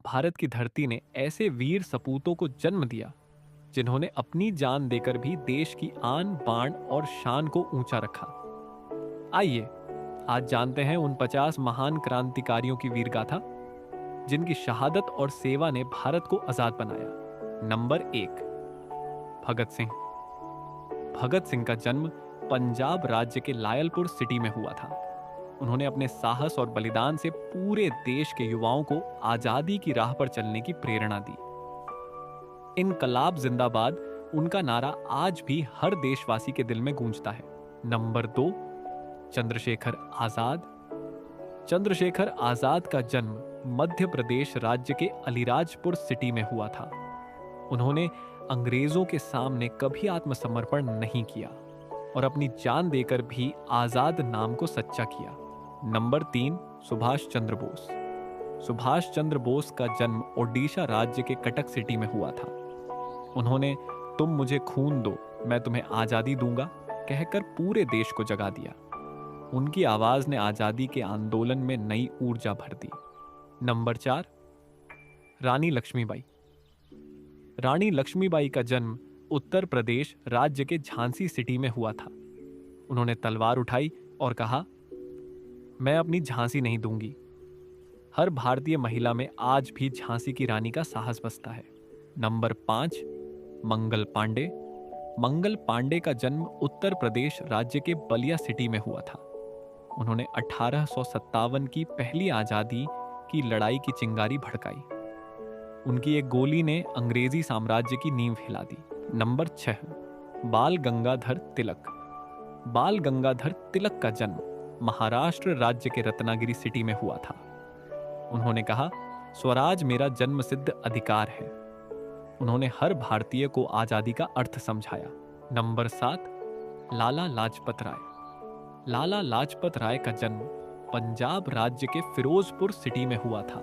भारत की धरती ने ऐसे वीर सपूतों को जन्म दिया जिन्होंने अपनी जान देकर भी देश की आन बान और शान को ऊंचा रखा। आइए आज जानते हैं उन 50 महान क्रांतिकारियों की वीरगाथा जिनकी शहादत और सेवा ने भारत को आजाद बनाया। नंबर 1, भगत सिंह। भगत सिंह का जन्म पंजाब राज्य के लायलपुर सिटी में हुआ था। उन्होंने अपने साहस और बलिदान से पूरे देश के युवाओं को आजादी की राह पर चलने की प्रेरणा दी। इनकलाब जिंदाबाद उनका नारा आज भी हर देशवासी के दिल में गूंजता है। नंबर 2, चंद्रशेखर आजाद। चंद्रशेखर आजाद का जन्म मध्य प्रदेश राज्य के अलीराजपुर सिटी में हुआ था। उन्होंने अंग्रेजों के सामने कभी आत्मसमर्पण नहीं किया और अपनी जान देकर भी आजाद नाम को सच्चा किया। नंबर 3, सुभाष चंद्र बोस। सुभाष चंद्र बोस का जन्म ओडिशा राज्य के कटक सिटी में हुआ था। उन्होंने तुम मुझे खून दो मैं तुम्हें आजादी दूंगा कहकर पूरे देश को जगा दिया। उनकी आवाज ने आजादी के आंदोलन में नई ऊर्जा भर दी। नंबर 4, रानी लक्ष्मीबाई। रानी लक्ष्मीबाई का जन्म उत्तर प्रदेश राज्य के झांसी सिटी में हुआ था। उन्होंने तलवार उठाई और कहा, मैं अपनी झांसी नहीं दूंगी। हर भारतीय महिला में आज भी झांसी की रानी का साहस बसता है। नंबर 5, मंगल पांडे। मंगल पांडे का जन्म उत्तर प्रदेश राज्य के बलिया सिटी में हुआ था। उन्होंने 1857 की पहली आजादी की लड़ाई की चिंगारी भड़काई। उनकी एक गोली ने अंग्रेजी साम्राज्य की नींव हिला दी। नंबर 6, बाल गंगाधर तिलक। बाल गंगाधर तिलक का जन्म महाराष्ट्र राज्य के रत्नागिरी सिटी में हुआ था। उन्होंने कहा, स्वराज मेरा जन्मसिद्ध अधिकार है। उन्होंने हर भारतीय को आजादी का अर्थ समझाया। नंबर 7, लाला लाजपत राय। लाला लाजपत राय का जन्म पंजाब राज्य के फिरोजपुर सिटी में हुआ था।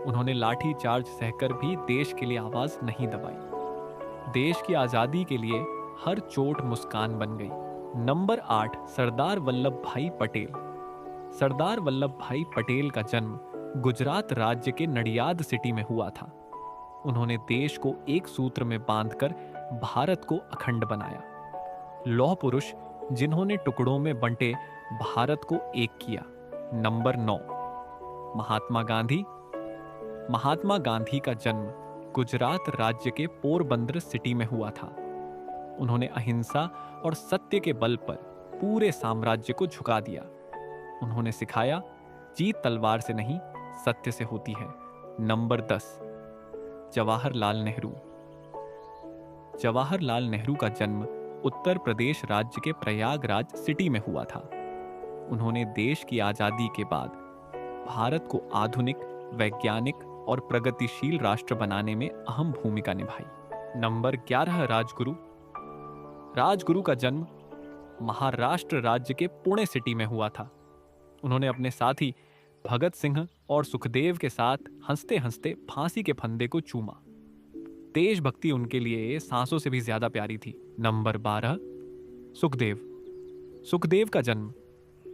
उन्होंने लाठी चार्ज सहकर भी देश के लिए आवाज नहीं दबाई। देश की आजादी के लिए हर चोट मुस्कान बन गई। नंबर 8, सरदार वल्लभ भाई पटेल। सरदार वल्लभ भाई पटेल का जन्म गुजरात राज्य के नडियाद सिटी में हुआ था। उन्होंने देश को एक सूत्र में बांधकर भारत को अखंड बनाया। लौह पुरुष जिन्होंने टुकड़ों में बंटे भारत को एक किया। नंबर 9, महात्मा गांधी। महात्मा गांधी का जन्म गुजरात राज्य के पोरबंदर सिटी में हुआ था। उन्होंने अहिंसा और सत्य के बल पर पूरे साम्राज्य को झुका दिया। उन्होंने सिखाया, जीत तलवार से नहीं सत्य से होती है। नंबर 10, जवाहरलाल नेहरू। जवाहरलाल नेहरू का जन्म उत्तर प्रदेश राज्य के प्रयागराज सिटी में हुआ था। उन्होंने देश की आजादी के बाद भारत को आधुनिक, वैज्ञानिक और प्रगतिशील राष्ट्र बनाने में अहम भूमिका निभाई। नंबर 11, राजगुरु। राजगुरु का जन्म महाराष्ट्र राज्य के पुणे सिटी में हुआ था। उन्होंने अपने साथी भगत सिंह और सुखदेव के साथ हंसते हंसते फांसी के फंदे को चूमा। देशभक्ति उनके लिए सांसों से भी ज्यादा प्यारी थी। नंबर 12, सुखदेव। सुखदेव का जन्म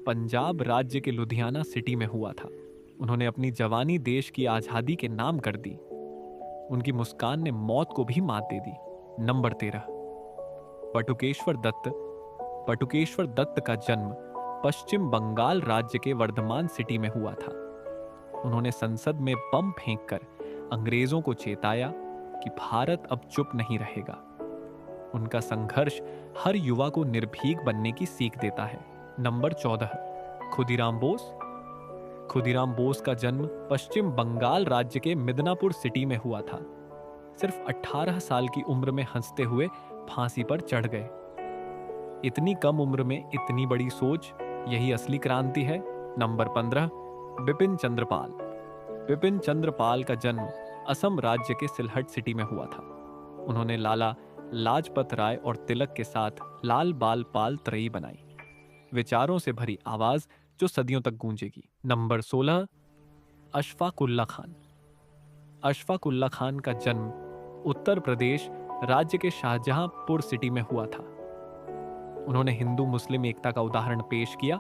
पंजाब राज्य के लुधियाना सिटी में हुआ था। उन्होंने अपनी जवानी देश की आजादी के नाम कर दी। उनकी मुस्कान ने मौत को भी मात दे दी। नंबर 13, बटुकेश्वर दत्त। बटुकेश्वर दत्त का जन्म पश्चिम बंगाल राज्य के वर्धमान सिटी में हुआ था। उन्होंने संसद में बम फेंककर अंग्रेजों को चेताया कि भारत अब चुप नहीं रहेगा। उनका संघर्ष हर युवा को निर्भीक बनने की सीख देता है। नंबर 14, खुदीराम बोस। खुदीराम बोस का जन्म पश्चिम बंगाल राज्य के मिदनापुर सिटी में हुआ था। सिर्फ 18 साल की उम्र में हंसते हुए फांसी पर चढ़ गए। इतनी कम उम्र में इतनी बड़ी सोच, यही असली क्रांति है। नंबर 15, बिपिन चंद्र पाल। बिपिन चंद्र पाल का जन्म असम राज्य के सिलहट सिटी में हुआ था। उन्होंने लाला लाजपत राय और तिलक के साथ लाल बाल पाल त्रयी बनाई। विचारों से भरी आवाज जो सदियों तक गूंजेगी। नंबर 16, अशफाक उल्ला खान। अशफाक उल्ला खान का जन्म उत्तर प्रदेश राज्य के शाहजहांपुर सिटी में हुआ था। उन्होंने हिंदू मुस्लिम एकता का उदाहरण पेश किया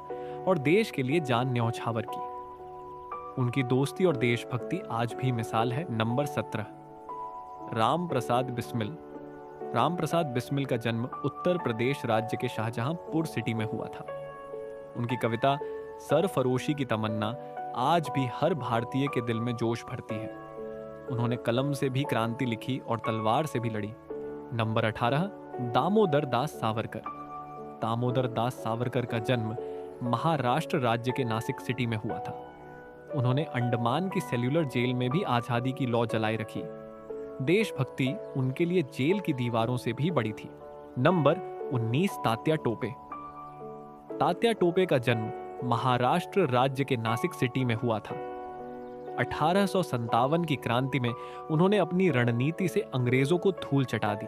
और देश के लिए जान न्यौछावर की। उनकी दोस्ती और देशभक्ति आज भी मिसाल है। नंबर 17, राम प्रसाद बिस्मिल। राम प्रसाद बिस्मिल का जन्म उत्तर प्रदेश राज्य के शाहजहांपुर सिटी में हुआ था। उनकी कविता सरफरोशी की तमन्ना आज भी हर भारतीय के दिल में जोश भरती है। उन्होंने कलम से भी क्रांति लिखी और तलवार से भी लड़ी। नंबर 18, दामोदर दास सावरकर। दामोदर दास सावरकर का जन्म महाराष्ट्र राज्य के नासिक सिटी में हुआ था। उन्होंने अंडमान की सेल्यूलर जेल में भी आजादी की लौ जलाए रखी। देशभक्ति उनके लिए जेल की दीवारों से भी बड़ी थी। नंबर 19, तात्या टोपे। तात्या टोपे का जन्म महाराष्ट्र राज्य के नासिक सिटी में हुआ था। 1857 की क्रांति में उन्होंने अपनी रणनीति से अंग्रेजों को धूल चटा दी।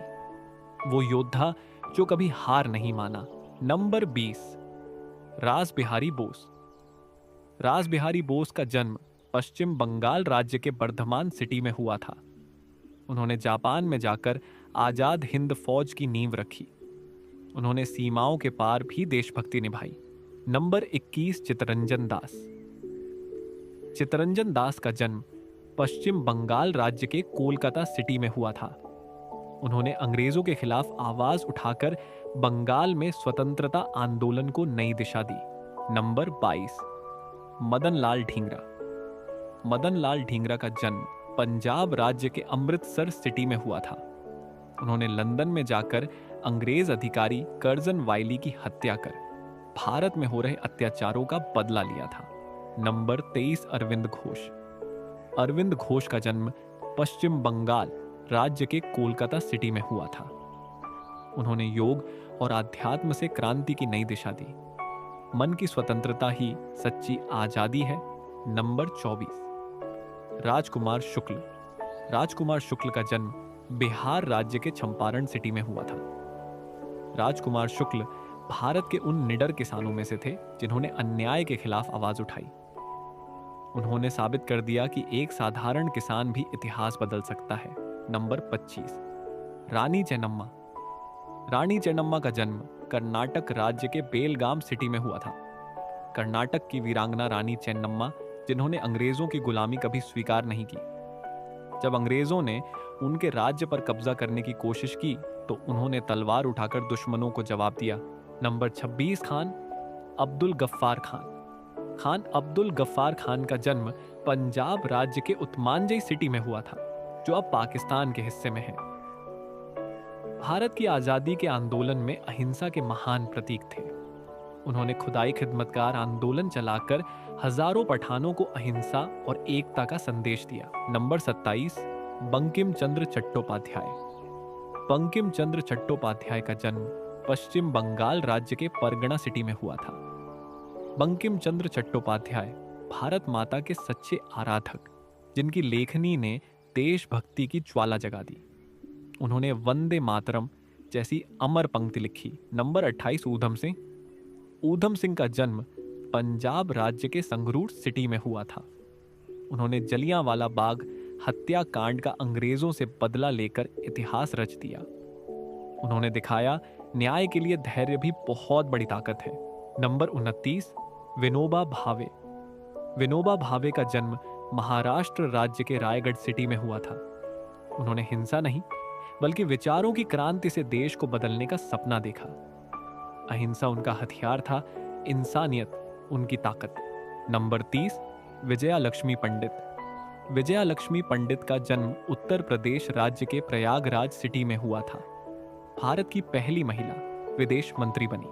वो योद्धा जो कभी हार नहीं माना। नंबर 20, रास बिहारी बोस। रास बिहारी बोस का जन्म पश्चिम बंगाल राज्य के बर्धमान सिटी में हुआ था। उन्होंने जापान में जाकर आजाद हिंद फौज की नींव रखी। उन्होंने सीमाओं के पार भी देशभक्ति निभाई। नंबर 21, चित्तरंजन दास। चित्तरंजन दास का जन्म पश्चिम बंगाल राज्य के कोलकाता सिटी में हुआ था। उन्होंने अंग्रेजों के खिलाफ आवाज उठाकर बंगाल में स्वतंत्रता आंदोलन को नई दिशा दी। नंबर 22, मदन लाल ढींगरा। मदन लाल ढींगरा का जन्म पंजाब राज्य के अमृतसर सिटी में हुआ था। उन्होंने लंदन में जाकर अंग्रेज अधिकारी कर्जन वाइली की हत्या कर भारत में हो रहे अत्याचारों का बदला लिया था। नंबर 23, अरविंद घोष। अरविंद घोष का जन्म पश्चिम बंगाल राज्य के कोलकाता सिटी में हुआ था। उन्होंने योग और आध्यात्म से क्रांति की नई दिशा दी। मन की स्वतंत्रता ही सच्ची आजादी है। नंबर 24, राजकुमार शुक्ल। राजकुमार शुक्ल का जन्म बिहार राज्य के चंपारण सिटी में हुआ था। राजकुमार शुक्ल भारत के उन निडर किसानों में से थे जिन्होंने अन्याय के खिलाफ आवाज उठाई। उन्होंने साबित कर दिया कि एक साधारण किसान भी इतिहास बदल सकता है। नंबर 25, रानी चेन्नम्मा। रानी चेन्नम्मा का जन्म कर्नाटक राज्य के बेलगाम सिटी में हुआ था। कर्नाटक की वीरांगना रानी चेन्नम्मा, जिन्होंने अंग्रेजों की गुलामी कभी स्वीकार नहीं की। जब अंग्रेजों ने उनके राज्य पर कब्जा करने की कोशिश की तो उन्होंने तलवार उठाकर दुश्मनों को जवाब दिया। नंबर 26, खान अब्दुल गफ्फार खान। खान अब्दुल गफ्फार खान का जन्म पंजाब राज्य के उत्तमांजई सिटी में हुआ था, जो अब पाकिस्तान के हिस्से में है। भारत की आजादी के आंदोलन में अहिंसा के महान प्रतीक थे। उन्होंने खुदाई खिदमतगार आंदोलन चलाकर हजारों पठानों को अहिंसा और एकता का संदेश दिया। नंबर 27, बंकिम चंद्र चट्टोपाध्याय। बंकिम चंद्र चट्टोपाध्याय का जन्म पश्चिम बंगाल राज्य के परगना सिटी में हुआ था। बंकिम चंद्र चट्टोपाध्याय भारत माता के सच्चे आराधक, जिनकी लेखनी ने देशभक्ति की ज्वाला जगा दी। उन्होंने वंदे मातरम जैसी अमर पंक्ति लिखी। नंबर 28, ऊधम सिंह। ऊधम सिंह का जन्म पंजाब राज्य के संगरूर सिटी में हुआ था। उन्होंने जलियांवाला बाग हत्याकांड का अंग्रेजों से बदला लेकर इतिहास रच दिया। उन्होंने दिखाया न्याय के लिए धैर्य भी बहुत बड़ी ताकत है। नंबर 29, विनोबा भावे। विनोबा भावे का जन्म महाराष्ट्र राज्य के रायगढ़ सिटी में हुआ था। उन्होंने हिंसा नहीं बल्कि विचारों की क्रांति से देश को बदलने का सपना देखा। अहिंसा उनका हथियार था, इंसानियत उनकी ताकत। नंबर 30, विजया लक्ष्मी पंडित। विजया लक्ष्मी पंडित का जन्म उत्तर प्रदेश राज्य के प्रयागराज सिटी में हुआ था। भारत की पहली महिला विदेश मंत्री बनी।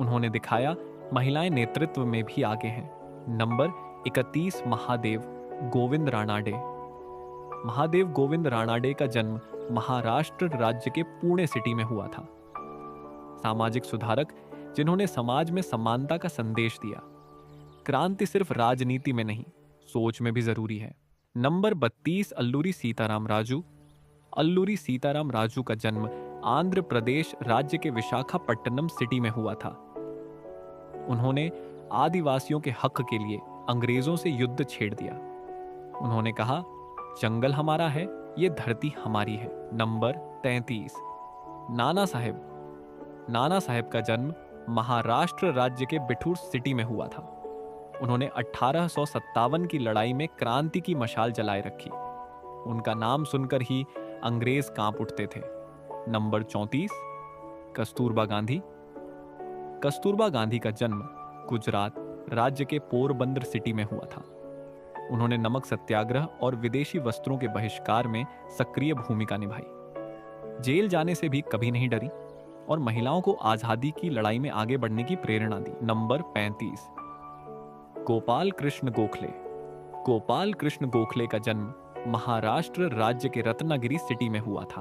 उन्होंने दिखाया महिलाएं नेतृत्व में भी आगे हैं। नंबर 31, महादेव गोविंद रानाडे। महादेव गोविंद रानाडे का जन्म महाराष्ट्र राज्य के पुणे सिटी में हुआ था। सामाजिक सुधारक जिन्होंने समाज में समानता का संदेश दिया। क्रांति सिर्फ राजनीति में नहीं, सोच में भी जरूरी है। नंबर 32, अल्लूरी सीताराम राजू। अल्लूरी सीताराम राजू का जन्म आंध्र प्रदेश राज्य के विशाखापट्टनम सिटी में हुआ था। उन्होंने आदिवासियों के हक के लिए अंग्रेजों से युद्ध छेड़ दिया। उन्होंने कहा, जंगल हमारा है, ये धरती हमारी है। नंबर 33, नाना साहेब। नाना साहेब का जन्म महाराष्ट्र राज्य के बिठूर सिटी में हुआ था। उन्होंने 1857 की लड़ाई में क्रांति की मशाल जलाए रखी। उनका नाम सुनकर ही अंग्रेज कांप उठते थे। नंबर 34, कस्तूरबा गांधी। कस्तूरबा गांधी का जन्म गुजरात राज्य के पोरबंदर सिटी में हुआ था। उन्होंने नमक सत्याग्रह और विदेशी वस्त्रों के बहिष्कार में सक्रिय भूमिका निभाई। जेल जाने से भी कभी नहीं डरी और महिलाओं को आजादी की लड़ाई में आगे बढ़ने की प्रेरणा दी। नंबर 35, गोपाल कृष्ण गोखले। गोपाल कृष्ण गोखले का जन्म महाराष्ट्र राज्य के रत्नागिरी सिटी में हुआ था।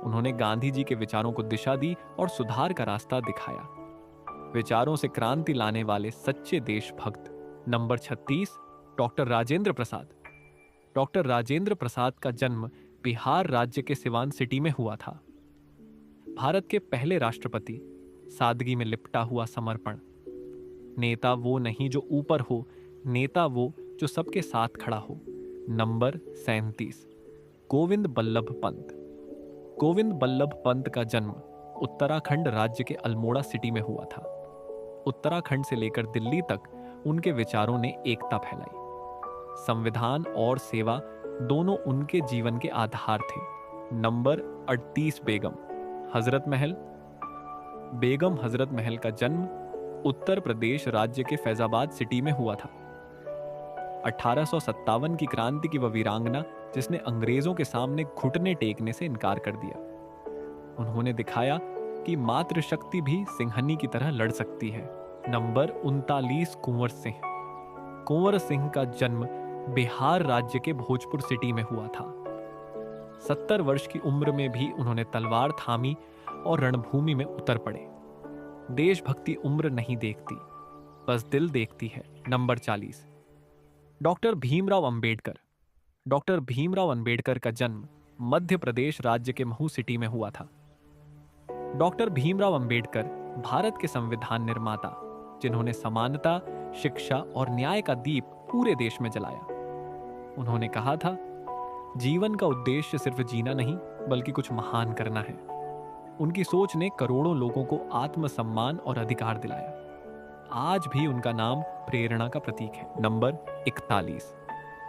उन्होंने गांधी जी के विचारों को दिशा दी और सुधार का रास्ता दिखाया। विचारों से क्रांति लाने वाले सच्चे देशभक्त। Number 36, doctor Rajendra Prasad. Doctor Rajendra Prasad का जन्म बिहार राज्य के सिवान सिटी में हुआ था। भारत के पहले राष्ट्रपति, सादगी में लिपटा हुआ समर्पण। नेता वो नहीं जो ऊपर हो, नेता वो जो सबके साथ खड़ा हो। नंबर 37, गोविंद बल्लभ पंत। गोविंद बल्लभ पंत का जन्म उत्तराखंड राज्य के अल्मोड़ा सिटी में हुआ था। उत्तराखंड से लेकर दिल्ली तक उनके विचारों ने एकता फैलाई। संविधान और सेवा दोनों उनके जीवन के आधार थे। नंबर 38, बेगम हजरत महल। बेगम हजरत महल का जन्म उत्तर प्रदेश राज्य के फैजाबाद सिटी में हुआ था। 1857 की क्रांति की वह वीरांगना जिसने अंग्रेजों के सामने घुटने टेकने से इनकार कर दिया। उन्होंने दिखाया कि मातृशक्ति भी सिंहनी की तरह लड़ सकती है। नंबर 39, कुंवर सिंह। कुंवर सिंह का जन्म बिहार राज्य के भोजपुर सिटी में हुआ था। 70 वर्ष की उम्र में भी उन्होंने तलवार थामी और रणभूमि में उतर पड़े। देशभक्ति उम्र नहीं देखती, बस दिल देखती है। Number 40, doctor Bhimrao Ambedkar. Doctor Bhimrao Ambedkar का जन्म मध्य प्रदेश राज्य के महू सिटी में हुआ था। डॉक्टर भीमराव अंबेडकर भारत के संविधान निर्माता, जिन्होंने समानता, शिक्षा और न्याय का दीप पूरे देश में जलाया। उन्होंने कहा था, जीवन का उद्देश्य सिर्फ जीना नहीं बल्कि कुछ महान करना है। उनकी सोच ने करोड़ों लोगों को आत्मसम्मान और अधिकार दिलाया। आज भी उनका नाम प्रेरणा का प्रतीक है। नंबर 41,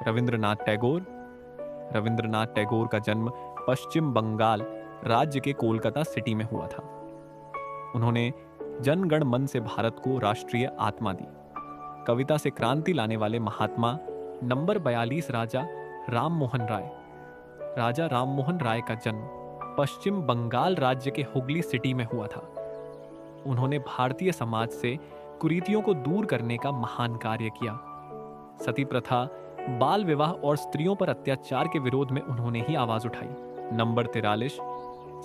रविंद्रनाथ टैगोर। रविंद्रनाथ टैगोर का जन्म पश्चिम बंगाल राज्य के कोलकाता सिटी में हुआ था। उन्होंने जन गण मन से भारत को राष्ट्रीय आत्मा दी। कविता से क्रांति लाने वाले महात्मा। नंबर 42, राजा राममोहन राय। राजा राममोहन राय का जन्म पश्चिम बंगाल राज्य के हुगली सिटी में हुआ था। उन्होंने भारतीय समाज से कुरीतियों को दूर करने का महान कार्य किया। सती प्रथा, बाल विवाह और स्त्रियों पर अत्याचार के विरोध में उन्होंने ही आवाज उठाई। नंबर 43,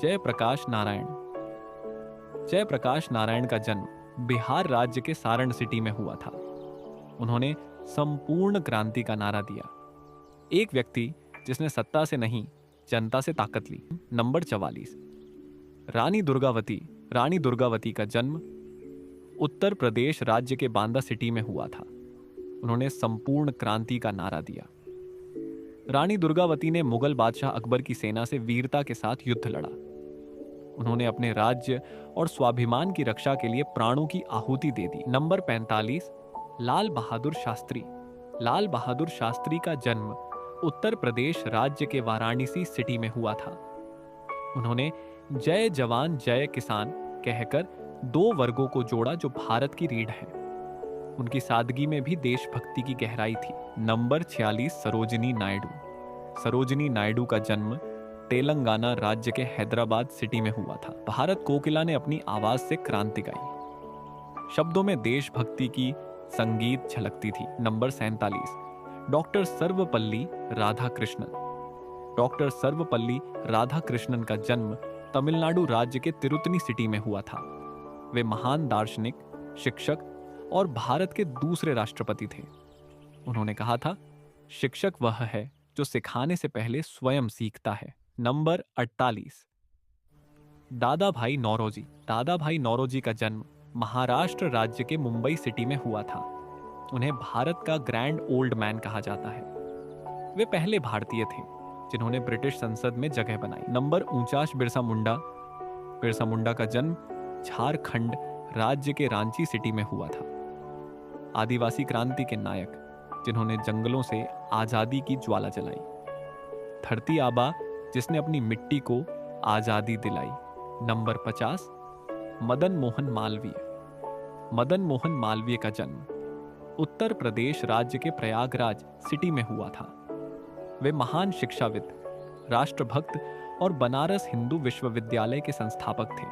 जयप्रकाश नारायण। जयप्रकाश नारायण का जन्म बिहार राज्य के सारण सिटी में हुआ था। उन्होंने संपूर्ण क्रांति का नारा दिया। एक व्यक्ति जिसने सत्ता से नहीं, जनता से ताकत ली। नंबर 44, रानी दुर्गावती। रानी दुर्गावती का जन्म उत्तर प्रदेश राज्य के बांदा सिटी में हुआ था। उन्होंने संपूर्ण क्रांति का नारा दिया। रानी दुर्गावती ने मुगल बादशाह अकबर की सेना से वीरता के साथ युद्ध लड़ा। उन्होंने अपने राज्य और स्वाभिमान की रक्षा के लिए प्राणों की आहुति दे दी। नंबर 45, लाल बहादुर शास्त्री। लाल बहादुर शास्त्री का जन्म उत्तर प्रदेश राज्य के वाराणसी सिटी में हुआ था। उन्होंने जय जवान जय किसान कहकर दो वर्गों को जोड़ा जो भारत की रीढ़ है। उनकी सादगी में भी देशभक्ति की गहराई थी। नंबर 46, सरोजिनी नायडू। सरोजिनी नायडू का जन्म तेलंगाना राज्य के हैदराबाद सिटी में हुआ था। भारत कोकिला ने अपनी आवाज से क्रांति गाई। शब्दों में देशभक्ति की संगीत झलकती थी। Number 47, doctor Sarvepalli Radhakrishnan. Doctor Sarvepalli Radhakrishnan का जन्म तमिलनाडु राज्य के तिरुतनी सिटी में हुआ था। वे महान दार्शनिक, शिक्षक और भारत के दूसरे राष्ट्रपति थे। उन्होंने कहा था, शिक्षक वह है जो सिखाने से पहले स्वयं सीखता है। नंबर 48, दादा भाई नौरोजी। दादा भाई नौरोजी का जन्म महाराष्ट्र राज्य के मुंबई सिटी में हुआ था। उन्हें भारत का ग्रैंड ओल्ड मैन कहा जाता है। वे पहले भारतीय थे जिन्होंने ब्रिटिश संसद में जगह बनाई। नंबर 49, बिरसा मुंडा। बिरसा मुंडा का जन्म झारखंड राज्य के रांची सिटी में हुआ था। आदिवासी क्रांति के नायक, जिन्होंने जंगलों से आजादी की ज्वाला जलाई। धरती आबा, जिसने अपनी मिट्टी को आजादी दिलाई। नंबर 50, मदन मोहन मालवीय। मदन मोहन मालवीय का जन्म उत्तर प्रदेश राज्य के प्रयागराज सिटी में हुआ था। वे महान शिक्षाविद, राष्ट्रभक्त और बनारस हिंदू विश्वविद्यालय के संस्थापक थे।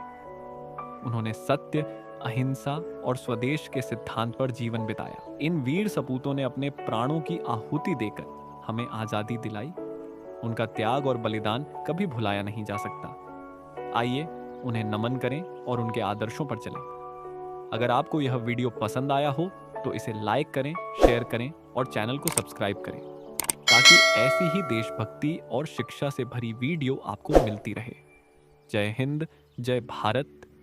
उन्होंने सत्य, अहिंसा और स्वदेश के सिद्धांत पर जीवन बिताया। इन वीर सपूतों ने अपने प्राणों की आहुति देकर हमें आजादी दिलाई। उनका त्याग और बलिदान कभी भुलाया नहीं जा सकता। आइए उन्हें नमन करें और उनके आदर्शों पर चलें। अगर आपको यह वीडियो पसंद आया हो तो इसे लाइक करें, शेयर करें और चैनल को सब्सक्राइब करें, ताकि ऐसी ही देशभक्ति और शिक्षा से भरी वीडियो आपको मिलती रहे। जय हिंद, जय भारत,